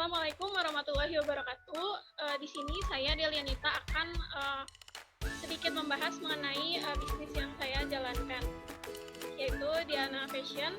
Assalamualaikum warahmatullahi wabarakatuh. Di sini saya Delianita akan sedikit membahas mengenai bisnis yang saya jalankan, yaitu Diana Fashion.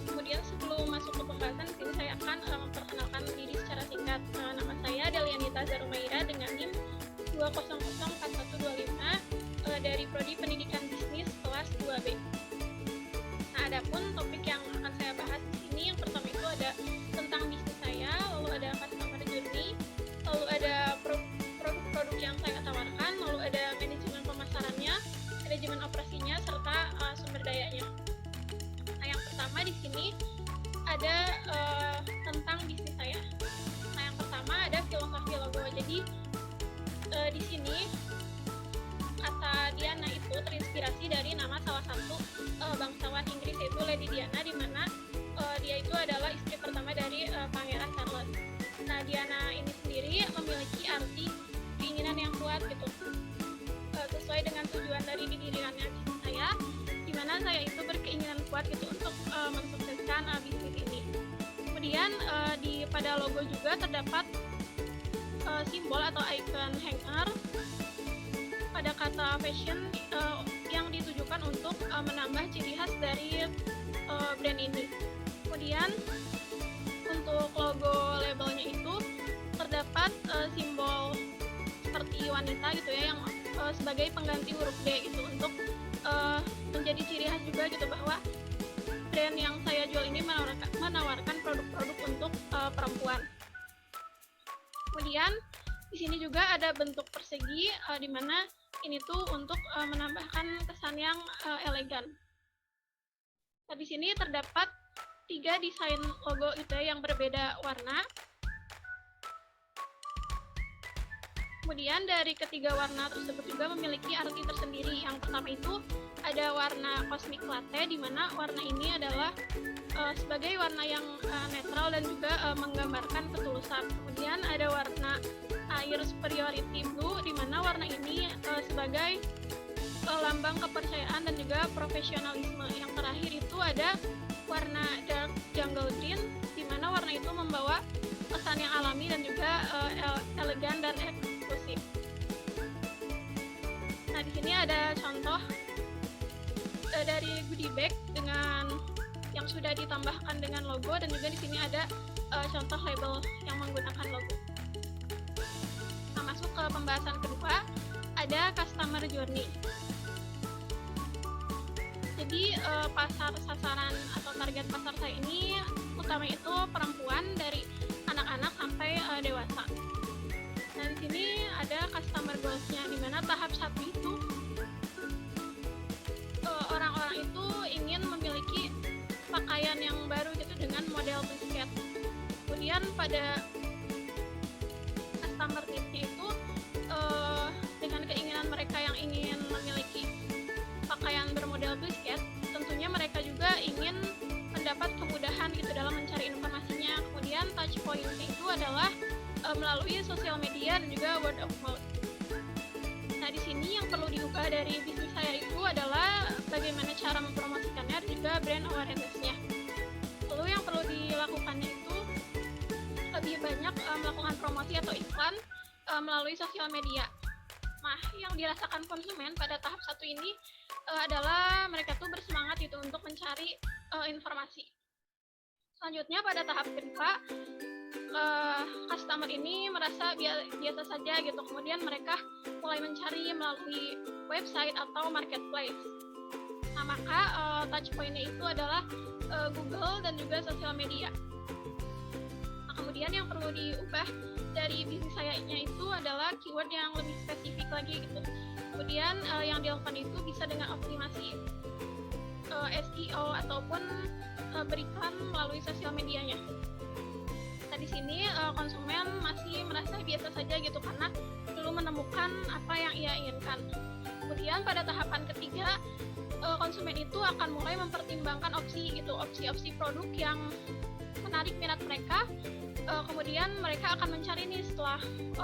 Kemudian sebelum masuk ke pembahasan, di sini saya akan memperkenalkan diri secara singkat. Nama saya Delianita Zarumaira dengan NIM 2004125 dari Prodi Pendidikan Bisnis kelas 2B. Nah, adapun topik yang akan saya bahas di sini, yang pertama itu ada tentang bisnis saya, lalu ada customer journey, lalu ada produk-produk yang saya tawarkan, lalu ada manajemen pemasarannya, manajemen operasinya, serta sumber dayanya. Nah, yang pertama di sini ada tentang bisnis saya. Nah, yang pertama ada filosofi logo. Jadi di sini kata Diana itu terinspirasi dari nama salah satu bangsawan Inggris, yaitu Lady Diana, di mana dia itu adalah istri pertama dari Pangeran Charles. Nah, Diana ini sendiri memiliki arti keinginan yang kuat gitu, sesuai dengan tujuan dari didirikannya bisnis saya, di mana saya itu berkeinginan kuat gitu untuk mensukseskan bisnis ini. Kemudian pada logo juga terdapat simbol atau icon hanger pada kata fashion yang ditujukan untuk menambah ciri khas dari brand ini. Kemudian untuk logo labelnya itu terdapat simbol seperti wanita gitu ya, yang sebagai pengganti huruf D gitu, untuk menjadi ciri khas juga gitu bahwa brand yang saya jual ini menawarkan produk-produk untuk perempuan. Kemudian di sini juga ada bentuk persegi, di mana ini tuh untuk menambahkan kesan yang elegan. Nah, di sini terdapat 3 desain logo itu yang berbeda warna. Kemudian dari ketiga warna tersebut juga memiliki arti tersendiri. Yang pertama itu ada warna cosmic latte, di mana warna ini adalah sebagai warna yang netral dan juga menggambarkan ketulusan. Kemudian ada warna air superiority blue, di mana warna ini sebagai lambang kepercayaan dan juga profesionalisme. Yang terakhir itu ada warna dark jungle green, di mana warna itu membawa kesan yang alami dan juga elegan dan eksklusif. Nah, di sini ada contoh dari goodie bag dengan yang sudah ditambahkan dengan logo, dan juga di sini ada contoh label yang menggunakan logo. Nah, masuk ke pembahasan kedua, ada customer journey. Jadi pasar sasaran atau target pasar saya ini utama itu perempuan, dari anak-anak sampai dewasa. Nah, di sini ada customer goals-nya, di mana tahap 1 itu orang-orang itu ingin memiliki pakaian yang baru gitu dengan model basket. Kemudian pada customer need-nya itu dengan keinginan mereka yang ingin memiliki pakaian bermodel basket, tentunya mereka juga ingin mendapat kemudahan gitu dalam mencari informasinya. Kemudian touch point-nya itu adalah melalui sosial media dan juga word of mouth. Nah, di sini yang perlu diubah dari bisnis saya itu adalah bagaimana cara mempromosikannya dan juga brand awareness-nya. Lalu yang perlu dilakukannya itu lebih banyak melakukan promosi atau iklan melalui sosial media. Nah, yang dirasakan konsumen pada tahap 1 ini adalah mereka tuh bersemangat gitu untuk mencari informasi. Selanjutnya pada tahap kedua, customer ini merasa biasa saja gitu. Kemudian mereka mulai mencari melalui website atau marketplace. Nah, maka touch point-nya itu adalah Google dan juga sosial media. Nah, kemudian yang perlu diubah dari bisnis sayanya itu adalah keyword yang lebih spesifik lagi gitu. Kemudian yang dilakukan itu bisa dengan optimasi SEO ataupun beriklan melalui sosial medianya. Nah, di sini konsumen masih merasa biasa saja gitu karena belum menemukan apa yang ia inginkan. Kemudian pada tahapan ketiga, konsumen itu akan mulai mempertimbangkan opsi-opsi produk yang menarik minat mereka. Kemudian mereka akan mencari nih, setelah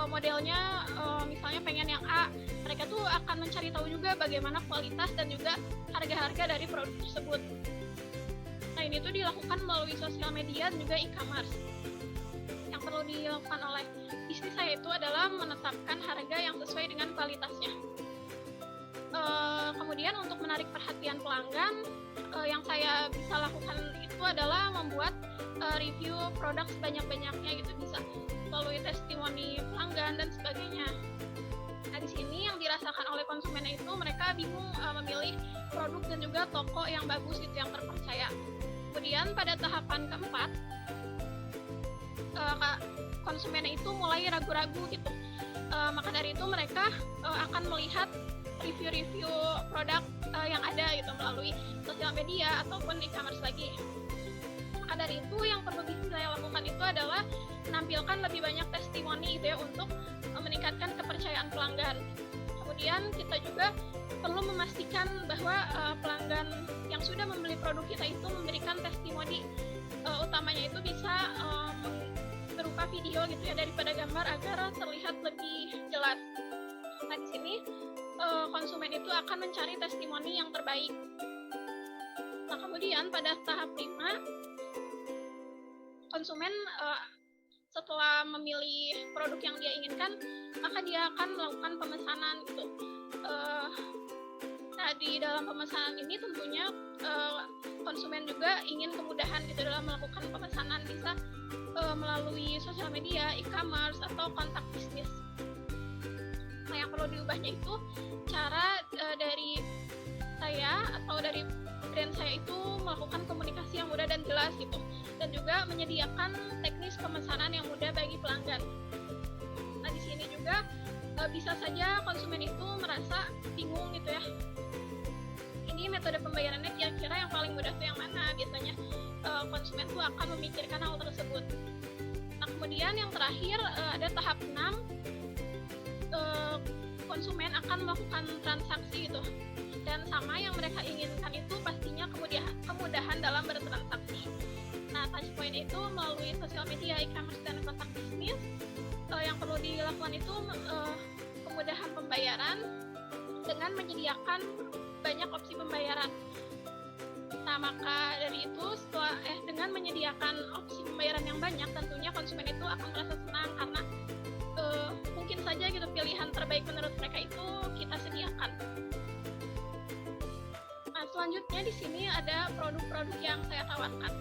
modelnya misalnya pengen yang A, mereka tuh akan mencari tahu juga bagaimana kualitas dan juga harga-harga dari produk tersebut. Nah, ini tuh dilakukan melalui sosial media dan juga e-commerce. Yang perlu dilakukan oleh bisnis saya itu adalah menetapkan harga yang sesuai dengan kualitasnya. Kemudian untuk menarik perhatian pelanggan, yang saya bisa lakukan itu adalah membuat review produk sebanyak-banyaknya gitu, bisa melalui testimoni pelanggan dan sebagainya. Nah, di sini yang dirasakan oleh konsumen itu mereka bingung memilih produk dan juga toko yang bagus gitu, yang terpercaya. Kemudian pada tahapan keempat, konsumen itu mulai ragu-ragu gitu. Maka dari itu mereka akan melihat review-review produk yang ada gitu melalui sosial media ataupun e-commerce lagi. Maka dari itu yang perlu saya lakukan itu adalah menampilkan lebih banyak testimoni gitu ya, untuk meningkatkan kepercayaan pelanggan. Kemudian kita juga perlu memastikan bahwa pelanggan yang sudah membeli produk kita itu memberikan testimoni, utamanya itu bisa berupa video gitu ya daripada gambar, agar terlihat lebih jelas. Nah, di sini konsumen itu akan mencari testimoni yang terbaik. Nah, kemudian pada tahap 5, konsumen setelah memilih produk yang dia inginkan, maka dia akan melakukan pemesanan gitu. Nah, di dalam pemesanan ini tentunya konsumen juga ingin kemudahan gitu dalam melakukan pemesanan, bisa melalui sosial media, e-commerce, atau kontak bisnis. Nah, yang perlu diubahnya itu cara dari saya atau dari brand saya itu melakukan komunikasi yang mudah dan jelas gitu, dan juga menyediakan teknis pemesanan yang mudah bagi pelanggan. Nah, di sini juga bisa saja konsumen itu merasa bingung gitu ya. Ini metode pembayarannya kira-kira yang paling mudah tuh yang mana? Biasanya konsumen tuh akan memikirkan hal tersebut. Nah, kemudian yang terakhir ada tahap 6, konsumen akan melakukan transaksi gitu. Dan sama yang mereka inginkan itu pastinya kemudahan dalam bertransaksi. Nah, touchpoint itu melalui sosial media, e-commerce, dan kontak bisnis. Yang perlu dilakukan itu kemudahan pembayaran dengan menyediakan banyak opsi pembayaran. Nah, maka dari itu dengan menyediakan opsi pembayaran yang banyak, tentunya konsumen itu akan merasa senang karena mungkin saja gitu pilihan terbaik menurut mereka itu kita sediakan. Nah, selanjutnya di sini ada produk-produk yang saya tawarkan.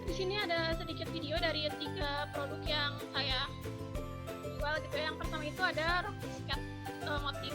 Di sini ada sedikit video dari 3 produk yang saya jual gitu. Yang pertama itu ada rok bisket motif.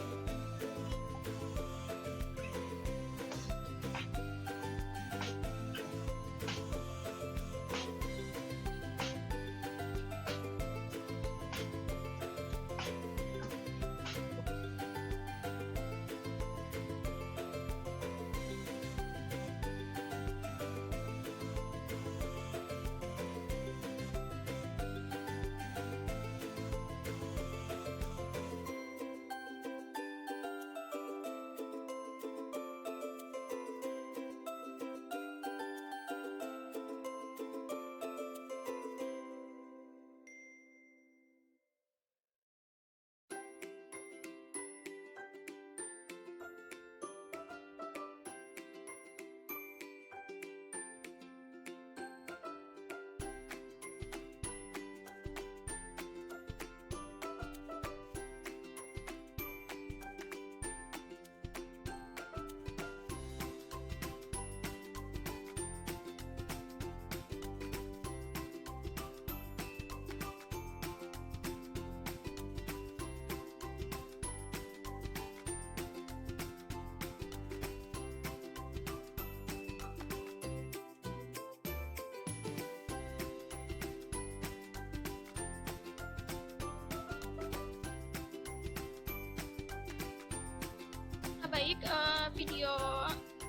Baik, video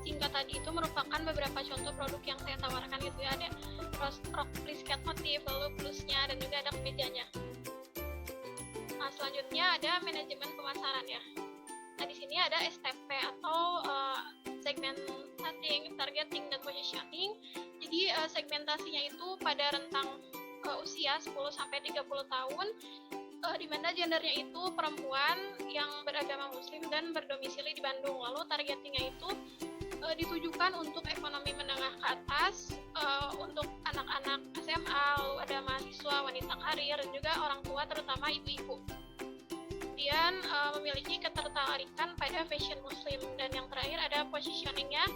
singkat tadi itu merupakan beberapa contoh produk yang saya tawarkan gitu ya. Ada rok bisket motif, lalu plusnya, dan juga ada kemejanya. Nah, selanjutnya ada manajemen pemasaran ya. Nah, di sini ada STP atau segmenting, targeting, dan positioning. Jadi segmentasinya itu pada rentang usia 10-30 tahun, di mana gendernya itu perempuan yang beragama muslim dan berdomisili di Bandung. Lalu targetingnya itu ditujukan untuk ekonomi menengah ke atas, untuk anak-anak SMA, lalu ada mahasiswa, wanita karir, dan juga orang tua terutama ibu-ibu. Kemudian memiliki ketertarikan pada fashion muslim, dan yang terakhir ada positioningnya,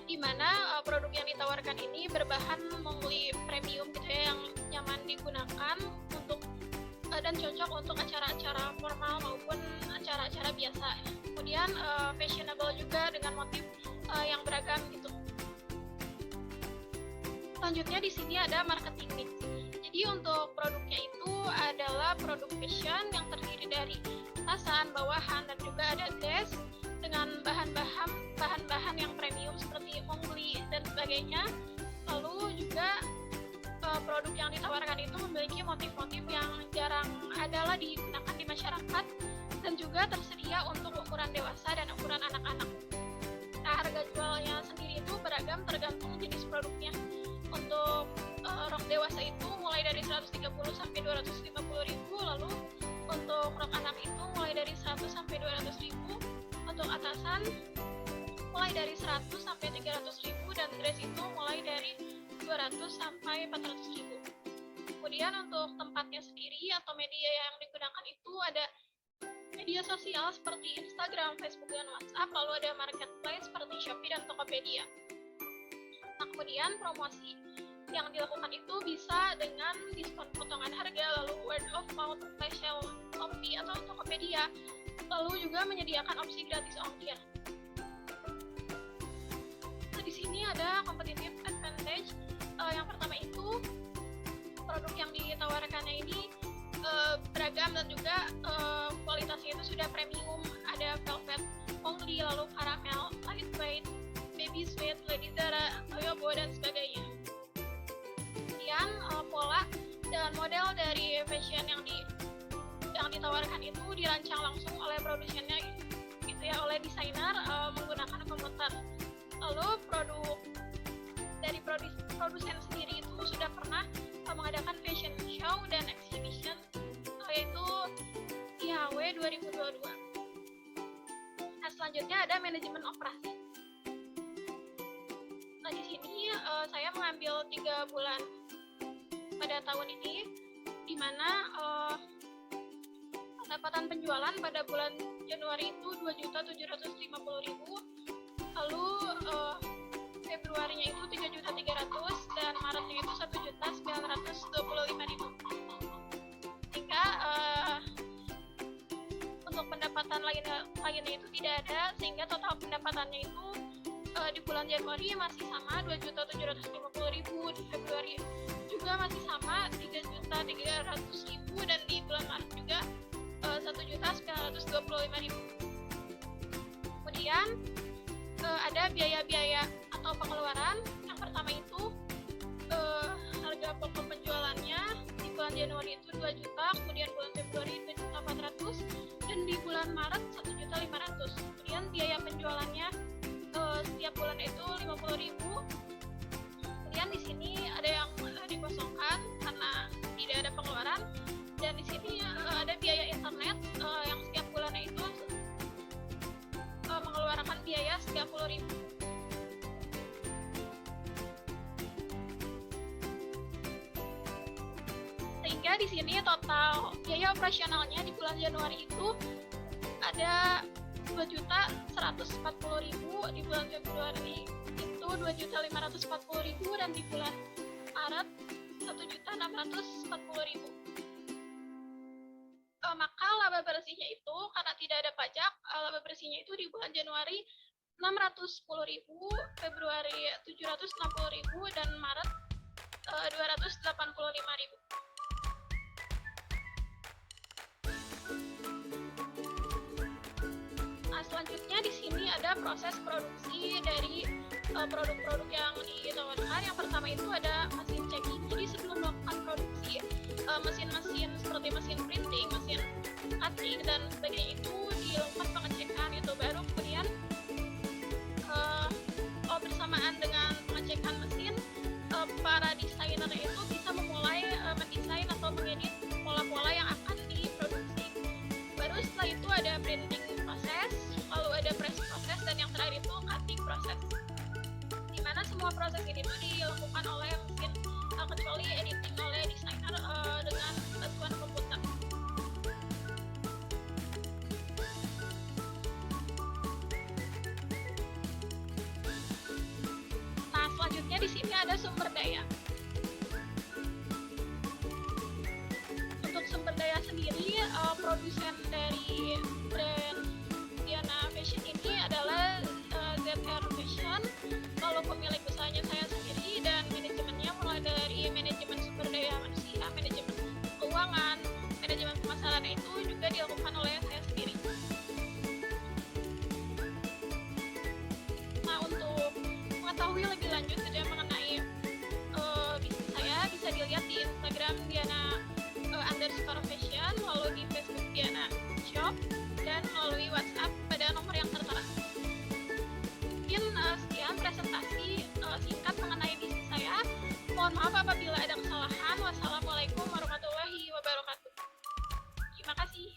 di mana produk yang ditawarkan ini berbahan mongli premium gitu ya, yang nyaman digunakan untuk dan cocok untuk acara-acara formal maupun acara-acara biasa. Kemudian fashionable juga dengan motif yang beragam gitu. Selanjutnya di sini ada marketing mix. Jadi untuk produknya itu adalah produk fashion yang terdiri dari atasan, bawahan, dan juga ada dress dengan bahan-bahan yang premium seperti mongli dan sebagainya. Lalu juga produk yang ditawarkan itu memiliki motif-motif yang jarang adalah digunakan di masyarakat dan juga tersedia untuk ukuran dewasa dan ukuran anak-anak. Nah, harga jualnya sendiri itu beragam tergantung jenis produknya. Untuk rok dewasa itu mulai dari 130 sampai 250 ribu, lalu untuk rok anak itu mulai dari 100 sampai 200 ribu, untuk atasan mulai dari 100 sampai 300 ribu, dan dress itu mulai dari 200 sampai 400 ribu. Kemudian untuk tempatnya sendiri atau media yang digunakan itu ada media sosial seperti Instagram, Facebook, dan WhatsApp, lalu ada marketplace seperti Shopee dan Tokopedia. Nah, kemudian promosi yang dilakukan itu bisa dengan diskon potongan harga, lalu word of mouth, flash sale Shopee atau Tokopedia, lalu juga menyediakan opsi gratis ongkir. Nah, di sini ada competitive advantage. Yang pertama itu produk yang ditawarkannya ini beragam dan juga kualitasnya itu sudah premium. Ada velvet mongli, lalu caramel, lightweight, baby sweat, lady zara, toyobo, dan sebagainya. Kemudian pola dan model dari fashion yang ditawarkan itu dirancang langsung oleh produsennya gitu ya, oleh desainer menggunakan komputer. Lalu produk dari produsen sendiri itu sudah pernah mengadakan fashion show dan exhibition, yaitu IHW 2022. Nah, selanjutnya ada manajemen operasi. Nah, di sini saya mengambil 3 bulan pada tahun ini, di mana pendapatan penjualan pada bulan Januari itu 2.750.000, lalu Februarinya itu 3.300.000, dan Maretnya itu 1.925.000. Sehingga untuk pendapatan lainnya itu tidak ada, sehingga total pendapatannya itu di bulan Januari masih sama 2.750.000, di Februari juga masih sama 3.300.000, dan di bulan Maret juga 1.925.000. Kemudian ada biaya-biaya atau pengeluaran. Yang pertama itu harga pokok penjualannya di bulan Januari itu 2 juta, kemudian bulan Februari 2.400.000, dan di bulan Maret 1.500.000. Kemudian biaya penjualannya setiap bulan itu 50.000. Kemudian di sini ada yang dikosongkan karena tidak ada pengeluaran, dan di sini ada biaya internet yang setiap bulannya itu mengeluarkan biaya 30.000. Sehingga di sini total biaya operasionalnya di bulan Januari itu ada 2.140.000, di bulan Februari itu 2.540.000, dan di bulan Maret 1.640.000. Maka laba bersihnya itu karena tidak ada pajak, laba bersihnya itu di bulan Januari 610.000, Februari 760.000, dan Maret 285.000. Nah, selanjutnya di sini ada proses produksi dari produk-produk yang ditawarkan. Yang pertama itu ada mesin checking. Jadi sebelum melakukan produksi, mesin-mesin seperti mesin printing, mesin cutting, dan sebagainya itu dilakukan pengecekan itu, baru kemudian bersamaan dengan pengecekan mesin, para desainer itu bisa memulai mendesain atau mengedit pola-pola yang akan diproduksi. Baru setelah itu ada printing proses, lalu ada press proses, dan yang terakhir itu proses ini tuh dilakukan oleh mesin, kecuali editing oleh desainer dengan bantuan komputer. Nah, selanjutnya di sini ada sumber daya. Untuk sumber daya sendiri, produsen dari brand Diana Fashion ini adalah ZR Fashion. Kalau pemilik usahanya saya sendiri, dan manajemennya mulai dari manajemen sumber daya manusia, manajemen keuangan, manajemen pemasaran itu juga dilakukan oleh saya sendiri. Nah, untuk mengetahui lebih lanjut gitu mengenai bisnis saya, bisa dilihat di Instagram Diana _fashion, lalu di Facebook Diana Shop, dan melalui WhatsApp pada nomor yang tertera. Mungkin sekian presentasi singkat mengenai bisnis saya. Mohon maaf apabila ada kesalahan. Wassalamualaikum warahmatullahi wabarakatuh. Terima kasih.